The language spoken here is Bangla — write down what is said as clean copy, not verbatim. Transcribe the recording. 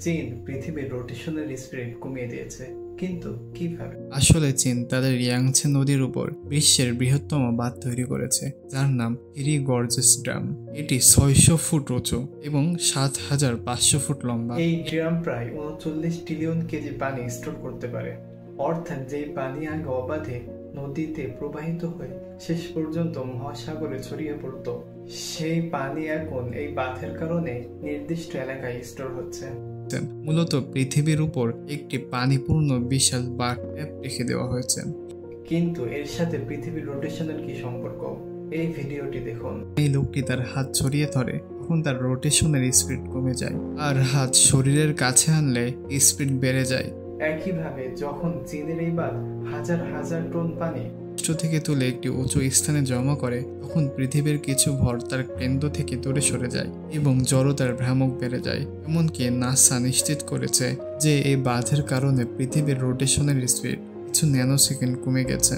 চীন পৃথিবীর রোটেশনের স্পিড কমিয়ে দিয়েছে, কিন্তু কিভাবে? আসলে চীন তাদের ইয়াংছে নদীর উপর বিশ্বের বৃহত্তম বাঁধ তৈরি করেছে, যার নাম থ্রি গর্জেস ড্যাম। এটি 600 ফুট উঁচু এবং 7500 ফুট লম্বা। এই ড্রাম প্রায় 39 ট্রিলিয়ন কেজি পানি স্টোর করতে পারে। অর্থাৎ যেই পানি আগে অবাধে নদীতে প্রবাহিত হয়ে শেষ পর্যন্ত মহাসাগরে ছড়িয়ে পড়ত, সেই পানি এখন এই বাঁধের কারণে নির্দিষ্ট এলাকায় স্টোর হচ্ছে। মূলত পৃথিবীর উপর একটি পানিপূর্ণ বিশাল বাঁধ রেখে দেওয়া হয়েছে। কিন্তু এর সাথে পৃথিবীর রোটেশনের কি সম্পর্ক? এই ভিডিওটি দেখুন। এই লোকটি তার হাত ছড়িয়ে ধরে, তখন তার রোটেশনের স্পিড কমে যায়, আর হাত শরীরের কাছে আনলে স্পিড বেড়ে যায়। একইভাবে যখন চীনের এই বাঁধ হাজার হাজার টন পানি থেকে তুলে একটি উঁচু স্থানে জমা করে, তখন পৃথিবীর কিছু ভর তার কেন্দ্র থেকে দূরে সরে যায় এবং জড়তার ভ্রামক বেড়ে যায়। এমনকি নাসা নিশ্চিত করেছে যে এই বাঁধের কারণে পৃথিবীর রোটেশনের স্পিড কিছু ন্যানোসেকেন্ড কমে গেছে।